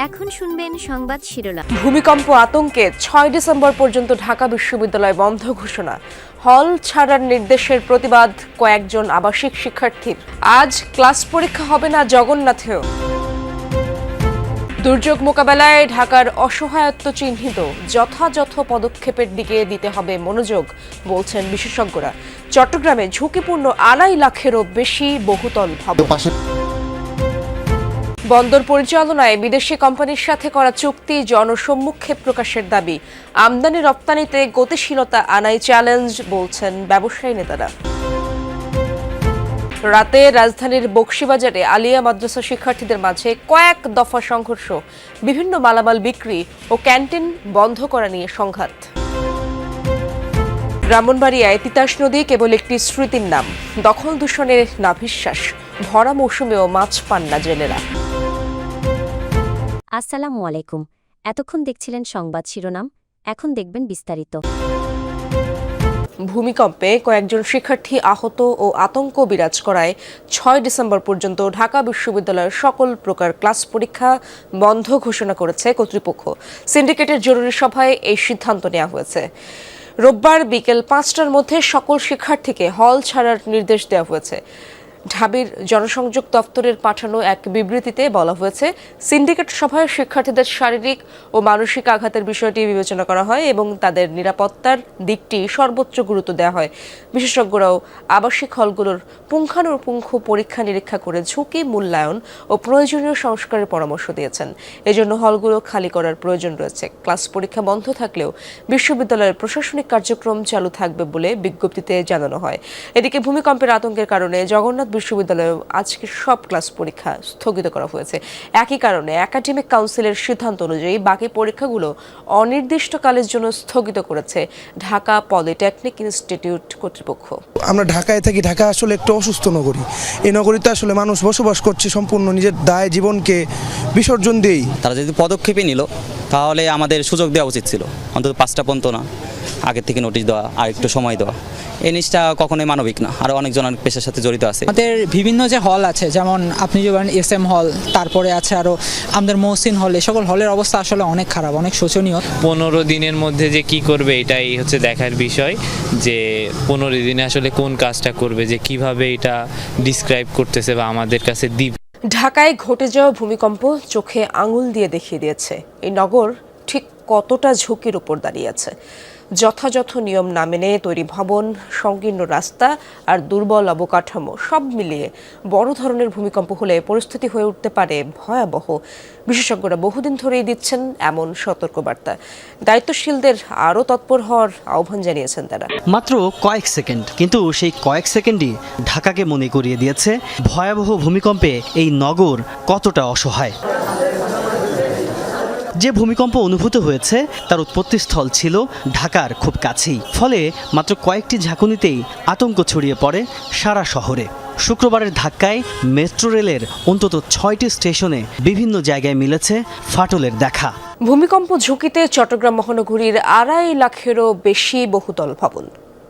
এখন শুনবেন সংবাদ শিরোনাম। ভূমিকম্প আতঙ্কে ৬ ডিসেম্বর পর্যন্ত ঢাকা বিশ্ববিদ্যালয় বন্ধ ঘোষণা। হল ছাড়ার নির্দেশের প্রতিবাদ কয়েকজন আবাসিক শিক্ষার্থীর। আজ ক্লাস পরীক্ষা হবে না জগন্নাথেও। দুর্যোগ মোকাবেলায় ঢাকার অসহায়ত্ব চিহ্নিত, যথাযথ পদক্ষেপের দিকে দিতে হবে মনোযোগ বলছেন বিশেষজ্ঞরা। চট্টগ্রামে ঝুঁকিপূর্ণ ২.৫ লাখেরও বেশি বহুতল ভবন। বন্দর পরিচালনায় বিদেশি কোম্পানির সাথে করা চুক্তি জনসম্মুখে প্রকাশের দাবি। আমদানি রপ্তানিতে গতিশীলতা আনাই চ্যালেঞ্জ বলছেন ব্যবসায়ী নেতারা। রাতে রাজধানীর বকশীবাজারে আলিয়া মাদ্রাসা শিক্ষার্থীদের মাঝে কয়েক দফা সংঘর্ষ, বিভিন্ন মালামাল বিক্রি ও ক্যান্টিন বন্ধ করা নিয়ে সংঘাত। ব্রাহ্মণবাড়িয়ায় তিতাস নদী কেবল একটি স্মৃতির নাম, দখল দূষণের নাভিশ্বাস, ভরা মৌসুমেও মাছ পান না জেলেরা। আসসালামু আলাইকুম। এতক্ষণ দেখছিলেন সংবাদ শিরোনাম, এখন দেখবেন বিস্তারিত। ভূমিকম্পে কয়েকজন শিক্ষার্থী আহত ও আতঙ্ক বিরাজ করায় ৬ ডিসেম্বর পর্যন্ত ঢাকা বিশ্ববিদ্যালয়ের সকল প্রকার ক্লাস পরীক্ষা বন্ধ ঘোষণা করেছে কর্তৃপক্ষ। সিন্ডিকেটের জরুরি সভায় এই সিদ্ধান্ত নেওয়া হয়েছে। রোববার বিকেল ৫টার মধ্যে সকল শিক্ষার্থীকে হল ছাড়ার নির্দেশ দেওয়া হয়েছে। ঢাবির জনসংযোগ দপ্তরের পাঠানো এক বিবৃতিতে বলা হয়েছে, সিন্ডিকেট সভায় শিক্ষার্থীদের শারীরিক ও মানসিক আঘাতের বিষয়টি বিবেচনা করা হয় এবং তাদের নিরাপত্তার দিকটি সর্বোচ্চ গুরুত্ব দেওয়া হয়। বিশেষজ্ঞরাও আবাসিক হলগুলোর পুঙ্খানুপুঙ্খ পরীক্ষা নিরীক্ষা করে ঝুঁকি মূল্যায়ন ও প্রয়োজনীয় সংস্কারের পরামর্শ দিয়েছেন। এজন্য হলগুলো খালি করার প্রয়োজন রয়েছে। ক্লাস পরীক্ষা বন্ধ থাকলেও বিশ্ববিদ্যালয়ের প্রশাসনিক কার্যক্রম চালু থাকবে বলে বিজ্ঞপ্তিতে জানানো হয়। এদিকে ভূমিকম্পের আতঙ্কের কারণে জগন্নাথ বিশ্ববিদ্যালয়ে আজকে সব ক্লাস পরীক্ষা স্থগিত করা হয়েছে। একই কারণে একাডেমিক কাউন্সিলের সিদ্ধান্ত অনুযায়ী বাকি পরীক্ষাগুলো অনির্দিষ্টকালের জন্য স্থগিত করেছে ঢাকা পলিটেকনিক ইনস্টিটিউট কর্তৃপক্ষ। আমরা ঢাকায় থাকি, ঢাকা আসলে একটু অসুস্থ নগরী। এই নগরীতে আসলে মানুষ বসবাস করছে সম্পূর্ণ নিজের দায় জীবনকে বিসর্জন দিয়েই। তারা যদি পদক্ষেপই নিল তাহলে আমাদের সুযোগ দেওয়া উচিত ছিল, অন্তত ৫টা পর্যন্ত না, আগের থেকে নোটিশ দেওয়া আর একটু সময় দেওয়া। এই জিনিসটা কখনোই মানবিক না। আরও অনেকজন অনেক পেশার সাথে জড়িত আছে। আমাদের বিভিন্ন যে হল আছে, যেমন আপনি যে বলেন SM হল, তারপরে আছে আরও আমাদের মহসিন হল, এই সকল হলের অবস্থা আসলে অনেক খারাপ, অনেক শোচনীয়। 15 দিনের মধ্যে যে কি করবে এটাই হচ্ছে দেখার বিষয়, যে 15 দিনে আসলে কোন কাজটা করবে, যে কিভাবে এটা ডিসক্রাইব করতেছে বা আমাদের কাছে দিবে। ঢাকায় ঘটে যাওয়া ভূমিকম্প চোখে আঙুল দিয়ে দেখিয়ে দিয়েছে এই নগর ঠিক কতটা ঝুঁকির উপর দাঁড়িয়ে আছে। যথাযথ নিয়ম না মেনে তৈরি ভবন, সংকীর্ণ রাস্তা আর দুর্বল অবকাঠামো সব মিলিয়ে বড় ধরনের ভূমিকম্প হলে পরিস্থিতি হয়ে উঠতে পারে ভয়াবহ। বিশেষজ্ঞরা বহুদিন ধরেই দিচ্ছেন এমন সতর্কবার্তা। দায়িত্বশীলদের আরও তৎপর হওয়ার আহ্বান জানিয়েছেন তারা। মাত্র কয়েক সেকেন্ড, কিন্তু সেই কয়েক সেকেন্ডই ঢাকাকে মনে করিয়ে দিয়েছে ভয়াবহ ভূমিকম্পে এই নগর কতটা অসহায়। যে ভূমিকম্প অনুভূত হয়েছে তার উৎপত্তিস্থল ছিল ঢাকার খুব কাছেই, ফলে মাত্র কয়েকটি ঝাঁকুনিতেই আতঙ্ক ছড়িয়ে পড়ে সারা শহরে। শুক্রবারের ধাক্কায় মেট্রো রেলের অন্তত 6টি স্টেশনে বিভিন্ন জায়গায় মিলেছে ফাটলের দেখা। ভূমিকম্প ঝুঁকিতে চট্টগ্রাম মহানগরীর ২.৫ লাখেরও বেশি বহুতল ভবন।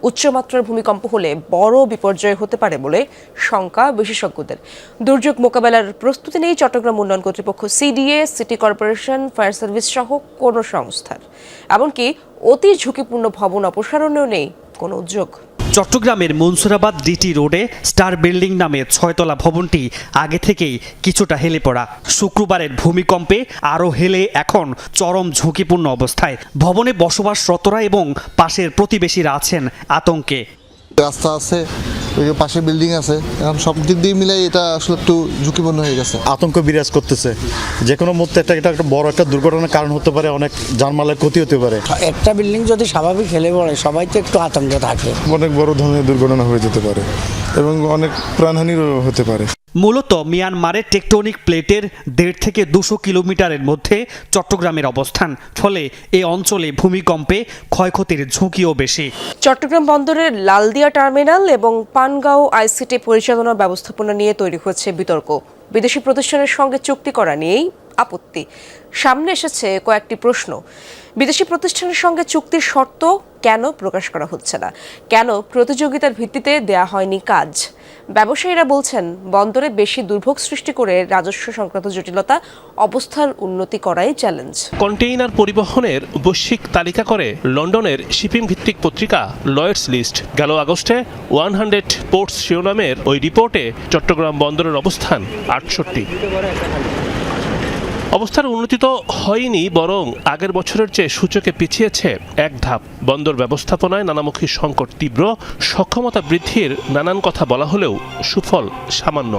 উচ্চমাত্রার ভূমিকম্প হলে বড় বিপর্যয় হতে পারে বলে শঙ্কা বিশেষজ্ঞদের। দুর্যোগ মোকাবেলার প্রস্তুতি নেই চট্টগ্রাম উন্নয়ন কর্তৃপক্ষ, CDA, city corporation, fire service সহ কোনো সংস্থার। এমনকি অতি ঝুঁকিপূর্ণ ভবন অপসারণেও নেই কোনো উদ্যোগ। চট্টগ্রামের মনসুরাবাদ DT রোডে স্টার বিল্ডিং নামে 6তলা ভবনটি আগে থেকেই কিছুটা হেলে পড়া। শুক্রবারের ভূমিকম্পে আরও হেলে এখন চরম ঝুঁকিপূর্ণ অবস্থায়। ভবনে বসবাসরতরা এবং পাশের প্রতিবেশীরা আছেন আতঙ্কে। রাস্তা আছে, ওই যে পাশে বিল্ডিং আছে, এখন সব দিক দিয়ে মিলাই এটা আসলে একটু ঝুঁকিপূর্ণ হয়ে গেছে। আতঙ্ক বিরাজ করতেছে, যে কোনো মুহূর্তে এটা একটা বড় একটা দুর্ঘটনার কারণ হতে পারে, অনেক জানমালের ক্ষতি হতে পারে। একটা বিল্ডিং যদি স্বাভাবিক হেলে পড়ে সবাই তো একটু আতঙ্কে থাকে। অনেক বড় ধরনের দুর্ঘটনা হয়ে যেতে পারে এবং অনেক প্রাণহানিও হতে পারে। মূলত মিয়ানমারের টেকটনিক প্লেটের 1.5 থেকে 200 কিলোমিটারের মধ্যে চট্টগ্রামের অবস্থান, ফলে এই অঞ্চলে ভূমিকম্পে ক্ষয়ক্ষতির ঝুঁকিও বেশি। চট্টগ্রাম বন্দরের লালদিয়া টার্মিনাল এবং পানগাঁও ICT পরিচালনা ব্যবস্থাপনা নিয়ে তৈরি হয়েছে বিতর্ক। বিদেশি প্রতিষ্ঠানের সঙ্গে চুক্তি করা নিয়েই আপত্তি। সামনে এসেছে কয়েকটি প্রশ্ন। বিদেশি প্রতিষ্ঠানের সঙ্গে চুক্তির শর্ত কেন প্রকাশ করা হচ্ছে না? কেন প্রতিযোগিতার ভিত্তিতে দেয়া হয়নি কাজ? ব্যবসায়ীরা বলছেন, বন্দরে বেশি দুর্ভোগ সৃষ্টি করে রাজস্ব সংক্রান্ত জটিলতা, অবস্থার উন্নতি করাই চ্যালেঞ্জ। কন্টেইনার পরিবহনের বৈশ্বিক তালিকা করে লন্ডনের শিপিং ভিত্তিক পত্রিকা লয়েডস লিস্ট গেল আগস্টে 100 পোর্টস শিরোনামের ওই রিপোর্টে চট্টগ্রাম বন্দরের অবস্থান 68। অবস্থার উন্নতি তো হয়নি, বরং আগের বছরের চেয়ে সূচকে পিছিয়েছে এক ধাপ। বন্দর ব্যবস্থাপনায় নানামুখী সংকট তীব্র, সক্ষমতা বৃদ্ধির নানান কথা বলা হলেও সুফল সামান্য।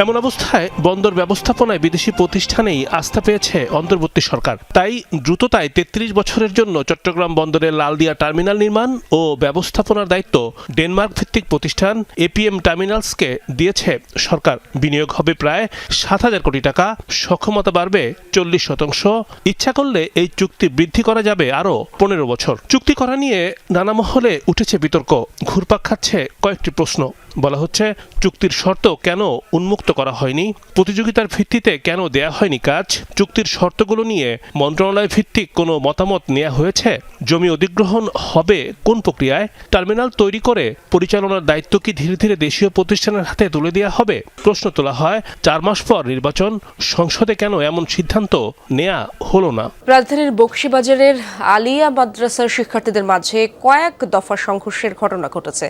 এমন অবস্থায় বন্দর ব্যবস্থাপনায় বিদেশি প্রতিষ্ঠানেই আস্থা পেয়েছে অন্তর্বর্তী সরকার। তাই দ্রুততায় 33 বছরের জন্য চট্টগ্রাম বন্দরের লালদিয়া টার্মিনাল নির্মাণ ও ব্যবস্থাপনার দায়িত্ব ডেনমার্ক ভিত্তিক প্রতিষ্ঠান এপিএম টার্মিনালসকে দিয়েছে সরকার। বিনিয়োগ হবে প্রায় 7,000 কোটি টাকা, সক্ষমতা বাড়বে 40%। ইচ্ছা করলে এই চুক্তি বৃদ্ধি করা যাবে আরও 15 বছর। চুক্তি করা নিয়ে নানা মহলে উঠেছে বিতর্ক, ঘুরপাক খাচ্ছে কয়েকটি প্রশ্ন। বলা হচ্ছে, চুক্তির শর্ত কেন উন্মুক্ত করা হয়নি? প্রতিযোগিতার ভিত্তিতে কেন দেয়া হয়নি কাজ? চুক্তির শর্তগুলো নিয়ে মন্ত্রণালয় ভিত্তিক কোনো মতামত নেওয়া হয়েছে? জমি অধিগ্রহণ হবে কোন প্রক্রিয়ায়? টার্মিনাল তৈরি করে পরিচালনার দায়িত্ব কি ধীরে ধীরে দেশীয় প্রতিষ্ঠানের হাতে তুলে দেওয়া হবে? প্রশ্ন তোলা হয়, 4 মাস পর নির্বাচন, সংসদে কেন এমন সিদ্ধান্ত নেওয়া হলো না? রাজধানীর বকশীবাজারের আলিয়া মাদ্রাসার শিক্ষার্থীদের মাঝে কয়েক দফা সংঘর্ষের ঘটনা ঘটেছে।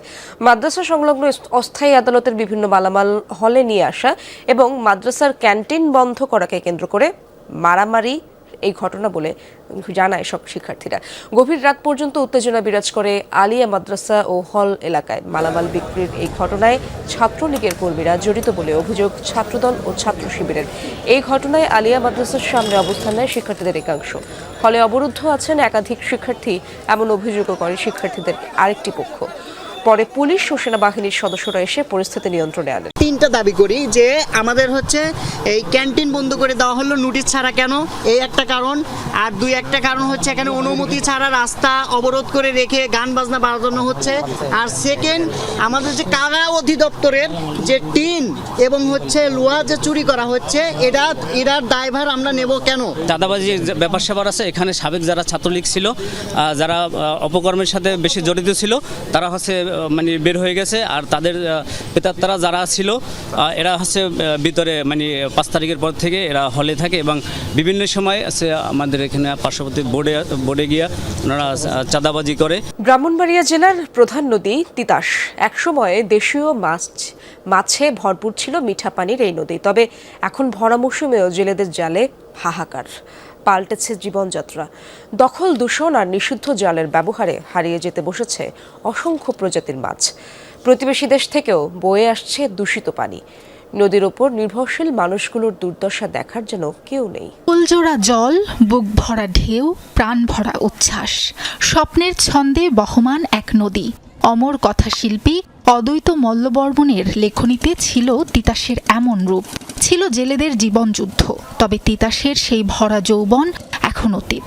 মাদ্রাসা সংলগ্ন অস্থায়ী আদালতের বিভিন্ন মালামাল হলে নিয়ে আসা এবং মাদ্রাসার ক্যান্টিন বন্ধ করাকে কেন্দ্র করে মারামারি এই ঘটনা বলে জানায় সব শিক্ষার্থীরা। গভীর রাত পর্যন্ত উত্তেজনা বিরাজ করে আলিয়া মাদ্রাসা ও হল এলাকায়। মালামাল বিক্রির এই ঘটনায় ছাত্রলীগের কর্মীরা জড়িত বলে অভিযোগ ছাত্রদল ও ছাত্র শিবিরের। এই ঘটনায় আলিয়া মাদ্রাসার সামনে অবস্থান নেয় শিক্ষার্থীদের একাংশ। ফলে অবরুদ্ধ আছেন একাধিক শিক্ষার্থী, এমন অভিযোগও করে শিক্ষার্থীদের আরেকটি পক্ষ। পরে পুলিশ ও সেনাবাহিনীর সদস্যরা এসে পরিস্থিতি নিয়ন্ত্রণে আনেন। 3টা দাবি করি যে আমাদের হচ্ছে এই ক্যান্টিন বন্ধ করে দেওয়া হলো নোটিশ ছাড়া কেন, এই একটা কারণ। আর একটা কারণ হচ্ছে এখানে অনুমতি ছাড়া রাস্তা অবরোধ করে রেখে গান বাজনা বাজানো হচ্ছে। আর সেকেন্ড, আমাদের যে অধিদপ্তরের যে টিন এবং হচ্ছে লোহা যে চুরি করা হচ্ছে, এটার দায়ভার আমরা নেব কেন? চাঁদাবাজির ব্যাপার স্যাপার আছে এখানে। সাবেক যারা ছাত্রলীগ ছিল, যারা অপকর্মের সাথে বেশি জড়িত ছিল, তারা হচ্ছে মানে বের হয়ে গেছে। আর তাদের প্রেতাত্মারা যারা ছিল, এরা হচ্ছে ভিতরে মানে 5 তারিখের পর থেকে এরা হলে থাকে এবং বিভিন্ন সময় আছে আমাদের এখানে পার্শ্ববর্তী বোর্ডে গিয়ে ওনারা চাঁদাবাজি করে। ব্রাহ্মণবাড়িয়া জেলার প্রধান নদী তিতাস। একসময় দেশীয় মাছে ভরপুর ছিল মিঠা পানির এই নদী। তবে এখন ভরা মৌসুমেও জেলেদের জালে হাহাকার। পাল্টেছে জীবনযাত্রা। দখল, দূষণ আর নিষিদ্ধ জালের ব্যবহারে হারিয়ে যেতে বসেছে অসংখ্য প্রজাতির মাছ। প্রতিবেশী দেশ থেকেও বয়ে আসছে দূষিত পানি। নদীর ওপর নির্ভরশীল মানুষগুলোর দুর্দশা দেখার জন্য কেউ নেই। ফুলজোড়া জল, বুক ভরা ঢেউ, প্রাণ ভরা উচ্ছ্বাস, স্বপ্নের ছন্দে বহমান এক নদী। অমর কথাশিল্পী অদ্বৈত মল্লবর্মণের লেখনীতে ছিল তিতাসের এমন রূপ। ছিল জেলেদের জীবনযুদ্ধ। তবে তিতাসের সেই ভরা যৌবন এখন অতীত।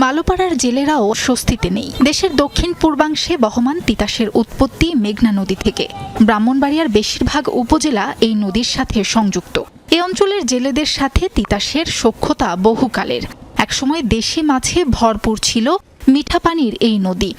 মালোপাড়ার জেলেরাও স্বস্তিতে নেই। দেশের দক্ষিণ পূর্বাংশে বহমান তিতাসের উৎপত্তি মেঘনা নদী থেকে। ব্রাহ্মণবাড়িয়ার বেশিরভাগ উপজেলা এই নদীর সাথে সংযুক্ত। এই অঞ্চলের জেলেদের সাথে তিতাসের সখ্যতা বহুকালের। একসময় দেশি মাছে ভরপুর ছিল মিঠা পানির এই নদী।